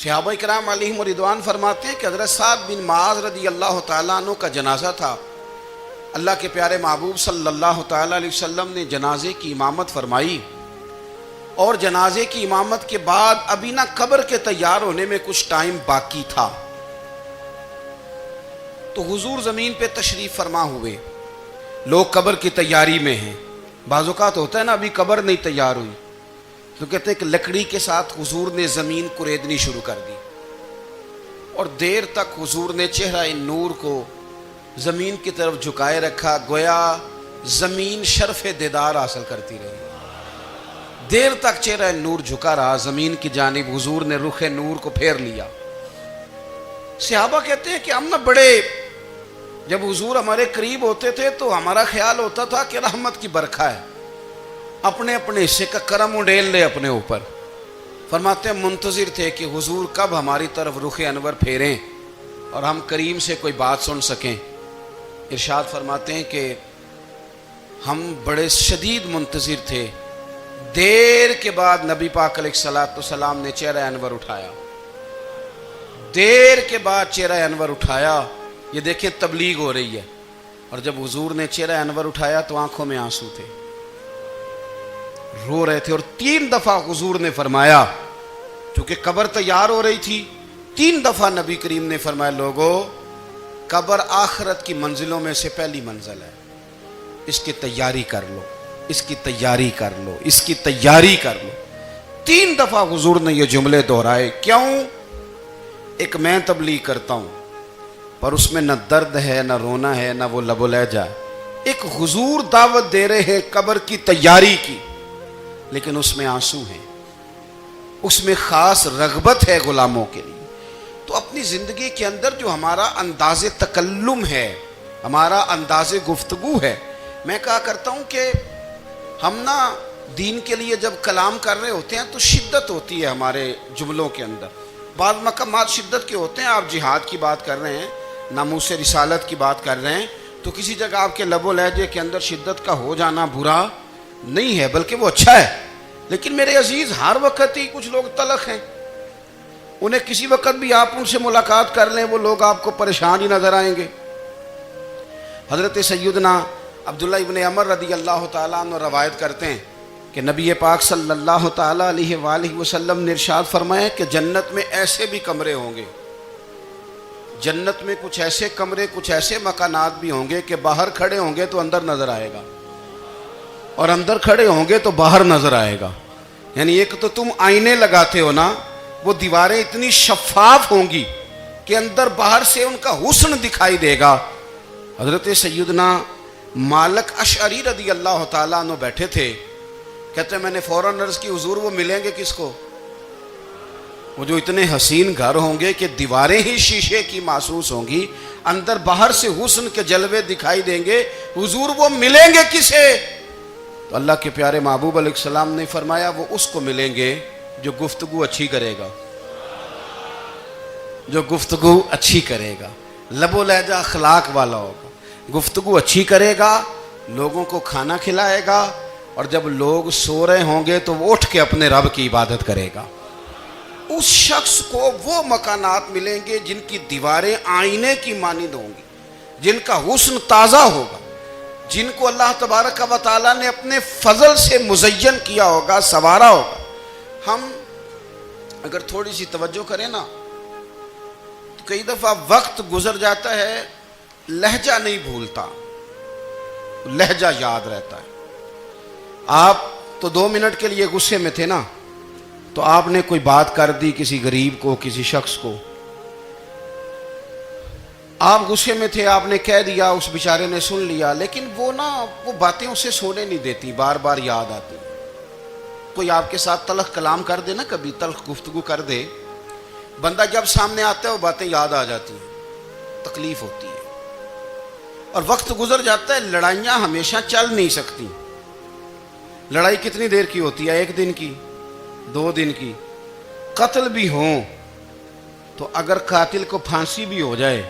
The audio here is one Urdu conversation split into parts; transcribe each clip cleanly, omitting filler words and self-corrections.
صحابہ کرام علیہم رضوان فرماتے ہیں کہ حضرت سعد بن معاذ رضی اللہ تعالیٰ عنہ کا جنازہ تھا. اللہ کے پیارے محبوب صلی اللہ تعالیٰ علیہ وسلم نے جنازے کی امامت فرمائی، اور جنازے کی امامت کے بعد ابھی نہ قبر کے تیار ہونے میں کچھ ٹائم باقی تھا، تو حضور زمین پہ تشریف فرما ہوئے. لوگ قبر کی تیاری میں ہیں. بعض اوقات ہوتا ہے نا ابھی قبر نہیں تیار ہوئی تو کہتے ہیں کہ لکڑی کے ساتھ حضور نے زمین کریدنی شروع کر دی، اور دیر تک حضور نے چہرہ نور کو زمین کی طرف جھکائے رکھا، گویا زمین شرف دیدار حاصل کرتی رہی. دیر تک چہرہ نور جھکا رہا زمین کی جانب، حضور نے رخ نور کو پھیر لیا. صحابہ کہتے ہیں کہ ہم نہ بڑے، جب حضور ہمارے قریب ہوتے تھے تو ہمارا خیال ہوتا تھا کہ رحمت کی برکھہ ہے، اپنے اپنے حصے کا کرم اڈیل لے اپنے اوپر. فرماتے ہیں منتظر تھے کہ حضور کب ہماری طرف رخ انور پھیریں اور ہم کریم سے کوئی بات سن سکیں. ارشاد فرماتے ہیں کہ ہم بڑے شدید منتظر تھے. دیر کے بعد نبی پاک علیہ الصلوۃ والسلام نے چہرہ انور اٹھایا. دیر کے بعد چہرہ انور اٹھایا. یہ دیکھیں تبلیغ ہو رہی ہے، اور جب حضور نے چہرہ انور اٹھایا تو آنکھوں میں آنسو تھے، رو رہے تھے. اور 3 دفعہ حضور نے فرمایا، چونکہ قبر تیار ہو رہی تھی، 3 دفعہ نبی کریم نے فرمایا لوگو قبر آخرت کی منزلوں میں سے پہلی منزل ہے، اس کی تیاری کر لو، اس کی تیاری کر لو، اس کی تیاری کر لو. 3 دفعہ حضور نے یہ جملے دہرائے. کیوں؟ ایک میں تبلیغ کرتا ہوں پر اس میں نہ درد ہے، نہ رونا ہے، نہ وہ لب و لہجہ ہے. ایک حضور دعوت دے رہے ہیں قبر کی تیاری کی، لیکن اس میں آنسو ہیں، اس میں خاص رغبت ہے غلاموں کے لیے. تو اپنی زندگی کے اندر جو ہمارا انداز تکلم ہے، ہمارا انداز گفتگو ہے، میں کہا کرتا ہوں کہ ہم نا دین کے لیے جب کلام کر رہے ہوتے ہیں تو شدت ہوتی ہے ہمارے جملوں کے اندر. بعض مقامات شدت کے ہوتے ہیں. آپ جہاد کی بات کر رہے ہیں، ناموس رسالت کی بات کر رہے ہیں، تو کسی جگہ آپ کے لب و لہجے کے اندر شدت کا ہو جانا برا نہیں ہے، بلکہ وہ اچھا ہے. لیکن میرے عزیز ہر وقت ہی کچھ لوگ تلخ ہیں. انہیں کسی وقت بھی آپ ان سے ملاقات کر لیں وہ لوگ آپ کو پریشان ہی نظر آئیں گے. حضرت سیدنا عبداللہ ابن عمر رضی اللہ تعالیٰ عنہ روایت کرتے ہیں کہ نبی پاک صلی اللہ تعالیٰ علیہ وآلہ وسلم نے ارشاد فرمایا کہ جنت میں ایسے بھی کمرے ہوں گے، جنت میں کچھ ایسے کمرے، کچھ ایسے مکانات بھی ہوں گے کہ باہر کھڑے ہوں گے تو اندر نظر آئے گا، اور اندر کھڑے ہوں گے تو باہر نظر آئے گا. یعنی ایک تو تم آئینے لگاتے ہو نا، وہ دیواریں اتنی شفاف ہوں گی کہ اندر باہر سے ان کا حسن دکھائی دے گا. حضرت سیدنا مالک اشعری رضی اللہ تعالیٰ عنہ بیٹھے تھے. کہتے ہیں میں نے فوراً عرض کی حضور وہ ملیں گے کس کو؟ وہ جو اتنے حسین گھر ہوں گے کہ دیواریں ہی شیشے کی محسوس ہوں گی، اندر باہر سے حسن کے جلوے دکھائی دیں گے، حضور وہ ملیں گے کسے؟ تو اللہ کے پیارے محبوب علیہ السلام نے فرمایا وہ اس کو ملیں گے جو گفتگو اچھی کرے گا، جو گفتگو اچھی کرے گا، لب و لہجہ اخلاق والا ہوگا، گفتگو اچھی کرے گا، لوگوں کو کھانا کھلائے گا، اور جب لوگ سو رہے ہوں گے تو وہ اٹھ کے اپنے رب کی عبادت کرے گا. اس شخص کو وہ مکانات ملیں گے جن کی دیواریں آئینے کی مانند ہوں گی، جن کا حسن تازہ ہوگا، جن کو اللہ تبارک و تعالیٰ نے اپنے فضل سے مزین کیا ہوگا، سنوارا ہوگا. ہم اگر تھوڑی سی توجہ کریں نا تو کئی دفعہ وقت گزر جاتا ہے، لہجہ نہیں بھولتا، لہجہ یاد رہتا ہے. آپ تو 2 منٹ کے لیے غصے میں تھے نا، تو آپ نے کوئی بات کر دی کسی غریب کو، کسی شخص کو، آپ غصے میں تھے، آپ نے کہہ دیا، اس بیچارے نے سن لیا، لیکن وہ باتیں اسے سونے نہیں دیتی، بار بار یاد آتی. کوئی آپ کے ساتھ تلخ کلام کر دے نا، کبھی تلخ گفتگو کر دے، بندہ جب سامنے آتا ہے وہ باتیں یاد آ جاتی ہیں، تکلیف ہوتی ہے، اور وقت گزر جاتا ہے. لڑائیاں ہمیشہ چل نہیں سکتی. لڑائی کتنی دیر کی ہوتی ہے؟ 1 دن کی، 2 دن کی. قتل بھی ہوں تو اگر قاتل کو پھانسی بھی ہو جائے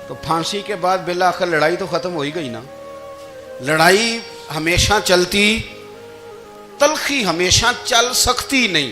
تو پھانسی کے بعد بالآخر لڑائی تو ختم ہو ہی گئی نا. لڑائی ہمیشہ چلتی، تلخی ہمیشہ چل سکتی نہیں.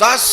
10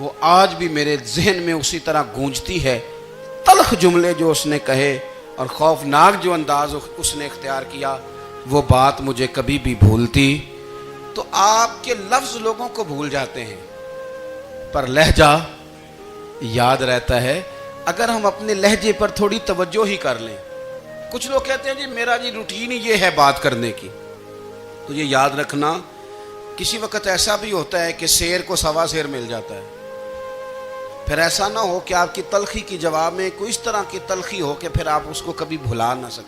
وہ آج بھی میرے ذہن میں اسی طرح گونجتی ہے. تلخ جملے جو اس نے کہے اور خوفناک جو انداز اس نے اختیار کیا، وہ بات مجھے کبھی بھی بھولتی. تو آپ کے لفظ لوگوں کو بھول جاتے ہیں پر لہجہ یاد رہتا ہے اگر ہم اپنے لہجے پر تھوڑی توجہ ہی کر لیں. کچھ لوگ کہتے ہیں جی میرا جی روٹین ہی یہ ہے بات کرنے کی. تو یہ یاد رکھنا کسی وقت ایسا بھی ہوتا ہے کہ شیر کو سوا شیر مل جاتا ہے. پھر ایسا نہ ہو کہ آپ کی تلخی کی جواب میں کوئی اس طرح کی تلخی ہو کہ پھر آپ اس کو کبھی بھلا نہ سکیں.